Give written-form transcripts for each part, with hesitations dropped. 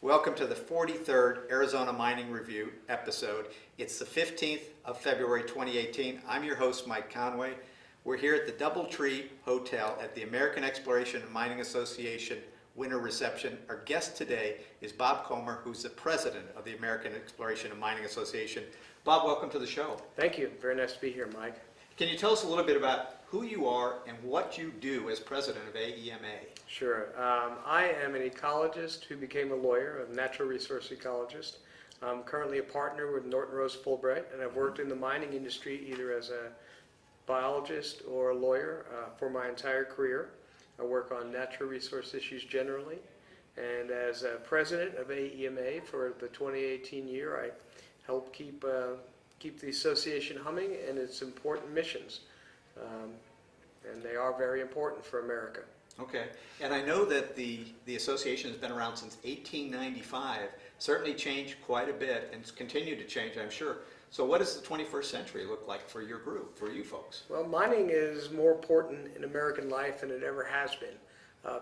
Welcome to the 43rd Arizona Mining Review episode. It's the 15th of February 2018. I'm your host, Mike Conway. We're here at the Doubletree Hotel at the American Exploration Mining Association Winter Reception. Our guest today is Bob Comer, who's the president of the American Exploration and Mining Association. Bob, welcome to the show. Thank you. Very nice to be here, Mike. Can you tell us a little bit about who you are and what you do as president of AEMA? Sure. I am an ecologist who became a lawyer, a natural resource ecologist. I'm currently a partner with Norton Rose Fulbright, and I've worked in the mining industry either as a biologist or a lawyer for my entire career. I work on natural resource issues generally, and as a president of AEMA for the 2018 year, I help keep the association humming and its important missions, and they are very important for America. Okay, and I know that the association has been around since 1895, certainly changed quite a bit and it's continued to change, I'm sure. So what does the 21st century look like for your group, for you folks? Well, mining is more important in American life than it ever has been.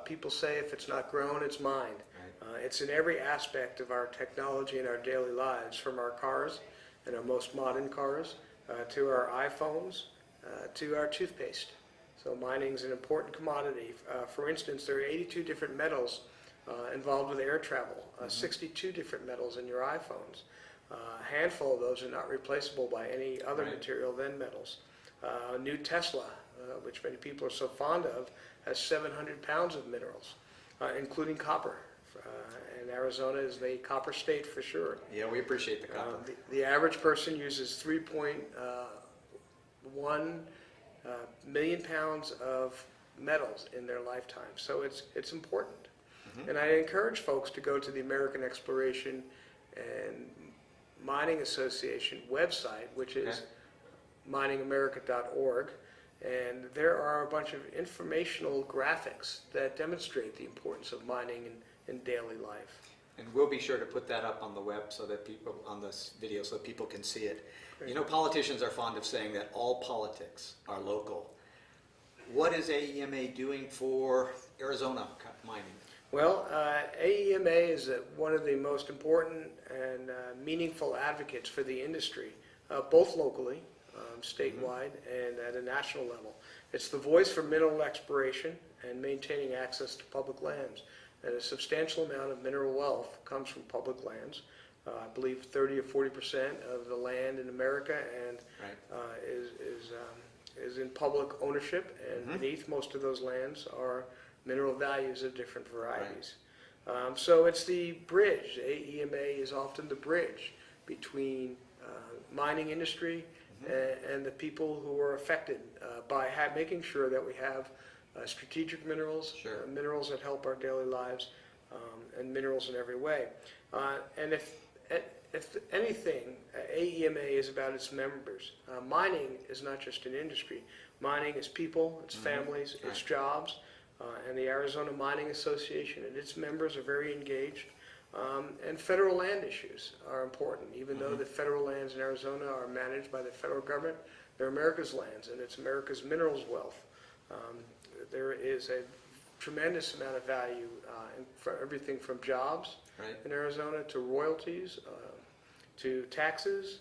People say if it's not grown, it's mined. Right. It's in every aspect of our technology and our daily lives, from our cars and our most modern cars, to our iPhones, to our toothpaste. So mining is an important commodity. For instance, there are 82 different metals involved with air travel, 62 different metals in your iPhones. A handful of those are not replaceable by any other material than metals. New Tesla, which many people are so fond of, has 700 pounds of minerals, including copper. And Arizona is the copper state for sure. Yeah, we appreciate the copper. The average person uses 3.1 million pounds of metals in their lifetime, so it's important. And I encourage folks to go to the American Exploration and Mining Association website, which is miningamerica.org, and there are a bunch of informational graphics that demonstrate the importance of mining in daily life. And we'll be sure to put that up on the web so that people, on this video, so that people can see it. Great. You know, politicians are fond of saying that all politics are local. What is AEMA doing for Arizona mining? Well, AEMA is one of the most important and meaningful advocates for the industry, both locally, statewide, and at a national level. It's the voice for mineral exploration and maintaining access to public lands. And a substantial amount of mineral wealth comes from public lands. I believe 30 or 40% of the land in America and is in public ownership, and beneath most of those lands are mineral values of different varieties. So it's the bridge. AEMA is often the bridge between mining industry and the people who are affected by making sure that we have strategic minerals, minerals that help our daily lives, and minerals in every way. And if anything, AEMA is about its members. Mining is not just an industry. Mining is people, it's families, it's jobs, and the Arizona Mining Association and its members are very engaged. And federal land issues are important. Even though the federal lands in Arizona are managed by the federal government, they're America's lands, and it's America's minerals wealth. There is a tremendous amount of value for everything from jobs in Arizona to royalties, to taxes,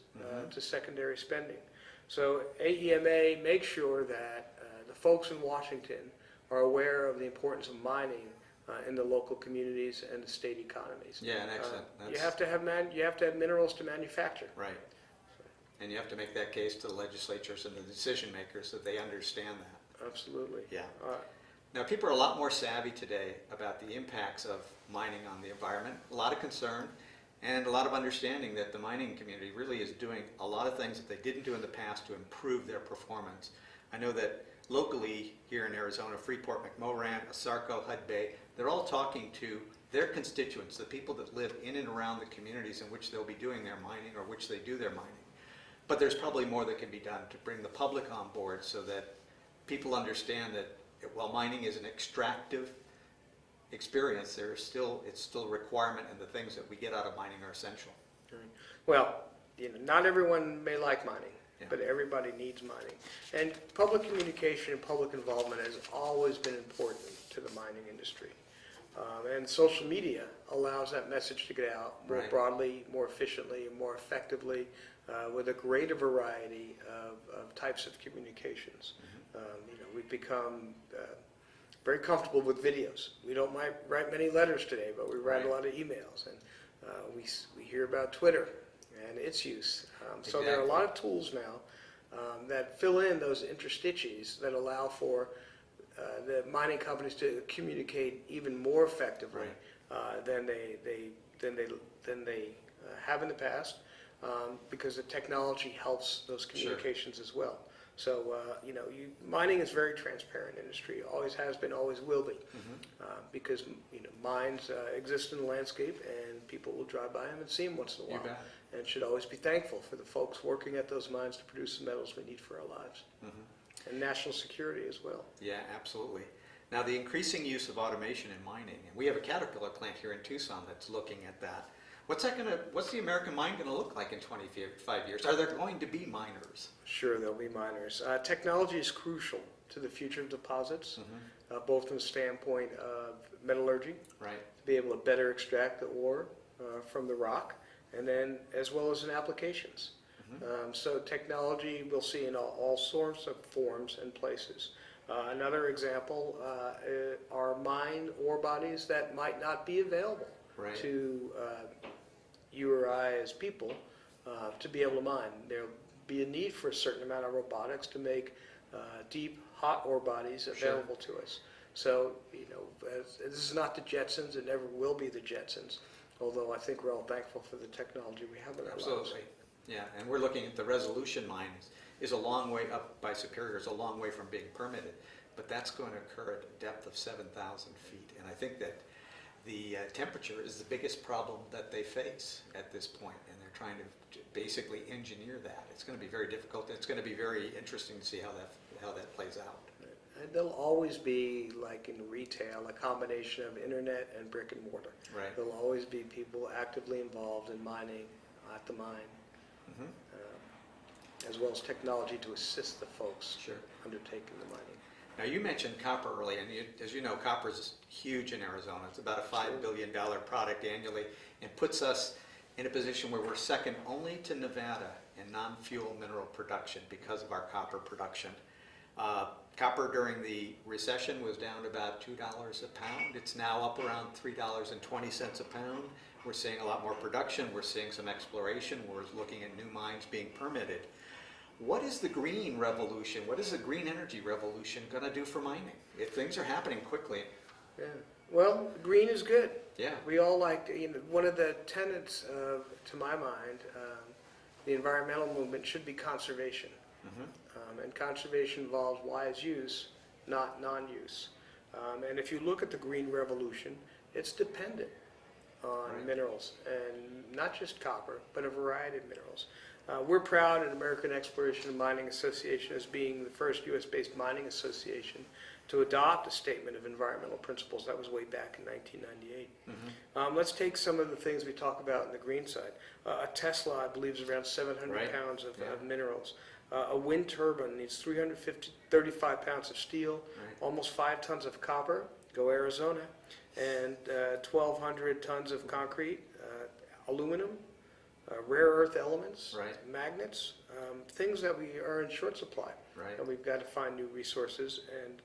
to secondary spending. So AEMA makes sure that the folks in Washington are aware of the importance of mining in the local communities and the state economies. Yeah, and excellent. You have to have minerals to manufacture. Right. And you have to make that case to the legislatures and the decision makers that they understand that. Absolutely. Yeah. Now, people are a lot more savvy today about the impacts of mining on the environment. A lot of concern and a lot of understanding that the mining community really is doing a lot of things that they didn't do in the past to improve their performance. I know that locally here in Arizona, Freeport, McMoran, Asarco, Hud Bay, they're all talking to their constituents, the people that live in and around the communities in which they'll be doing their mining or which they do their mining. But there's probably more that can be done to bring the public on board so that people understand that while mining is an extractive experience, it's still a requirement, and the things that we get out of mining are essential. Well, not everyone may like mining, but everybody needs mining. And public communication and public involvement has always been important to the mining industry. And social media allows that message to get out more Right. broadly, more efficiently, and more effectively, with a greater variety of types of communications. We've become very comfortable with videos. We don't write many letters today, but we write Right. a lot of emails, and we hear about Twitter and its use. So there are a lot of tools now that fill in those interstitials that allow for the mining companies to communicate even more effectively than they have in the past, because the technology helps those communications as well. So mining is a very transparent industry. Always has been, always will be, because mines exist in the landscape, and people will drive by them and see them once in a You while, bet. and should always be thankful for the folks working at those mines to produce the metals we need for our lives, and national security as well. Yeah, absolutely. Now, the increasing use of automation in mining, and we have a Caterpillar plant here in Tucson that's looking at that. What's the American mine going to look like in 25 years? Are there going to be miners? Sure, there'll be miners. Technology is crucial to the future of deposits, both from the standpoint of metallurgy, Right. to be able to better extract the ore from the rock, and then as well as in applications. So technology we'll see in all sorts of forms and places. Another example are mine ore bodies that might not be available Right. to you or I as people to be able to mine. There'll be a need for a certain amount of robotics to make deep, hot ore bodies available to us. So, this is not the Jetsons. It never will be the Jetsons, although I think we're all thankful for the technology we have in our lives. Absolutely. Yeah, and we're looking at the resolution mine is a long way up by Superior, is a long way from being permitted, but that's going to occur at a depth of 7,000 feet. And I think that the temperature is the biggest problem that they face at this point, and they're trying to basically engineer that. It's going to be very difficult. It's going to be very interesting to see how that plays out. And there'll always be, like in retail, a combination of internet and brick and mortar. Right. There'll always be people actively involved in mining at the mine, as well as technology to assist the folks undertaking the mining. Now, you mentioned copper earlier, and as you know, copper is huge in Arizona. It's about a $5 billion product annually, and puts us in a position where we're second only to Nevada in non-fuel mineral production because of our copper production. Copper during the recession was down about $2 a pound. It's now up around $3.20 a pound. We're seeing a lot more production. We're seeing some exploration. We're looking at new mines being permitted. What is the green revolution? What is the green energy revolution going to do for mining? If things are happening quickly. Yeah. Well, green is good. Yeah. We all like, one of the tenets of, to my mind, the environmental movement should be conservation. And conservation involves wise use, not non-use. And if you look at the green revolution, it's dependent on minerals, and not just copper, but a variety of minerals. We're proud at American Exploration Mining Association as being the first U.S.-based mining association to adopt a statement of environmental principles. That was way back in 1998. Let's take some of the things we talk about in the green side. A Tesla, I believe, is around 700 pounds of minerals. A wind turbine needs 335 pounds of steel, almost 5 tons of copper, go Arizona, and 1,200 tons of concrete, aluminum, rare earth elements, magnets, things that we are in short supply. And we've got to find new resources and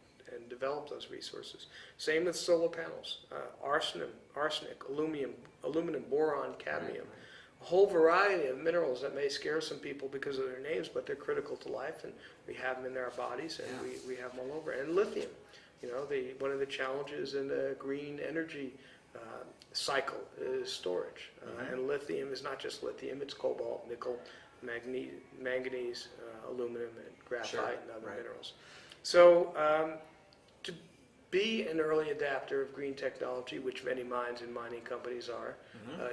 develop those resources. Same with solar panels, arsenic, aluminum, boron, cadmium. A whole variety of minerals that may scare some people because of their names, but they're critical to life, and we have them in our bodies, and we have them all over. And lithium, one of the challenges in the green energy cycle is storage. And lithium is not just lithium, it's cobalt, nickel, manganese, aluminum, and graphite, and other minerals. So to be an early adapter of green technology, which many mines and mining companies are,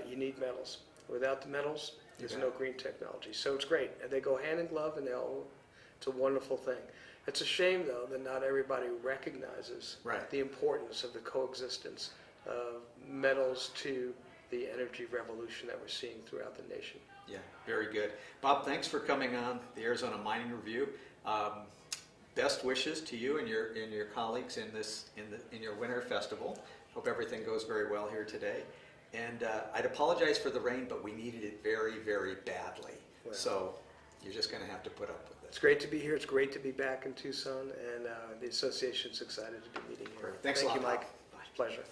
you need metals. Without the metals, there's no green technology. So it's great. And they go hand in glove, and it's a wonderful thing. It's a shame, though, that not everybody recognizes the importance of the coexistence of metals to the energy revolution that we're seeing throughout the nation. Yeah, very good. Bob, thanks for coming on the Arizona Mining Review. Best wishes to you and your colleagues in your winter festival. Hope everything goes very well here today. And I'd apologize for the rain, but we needed it very, very badly. Well. So you're just going to have to put up with it. It's great to be here. It's great to be back in Tucson, and the association's excited to be meeting here. Great. Thanks a lot, Thank you, Mike. Bob. Bye. Pleasure.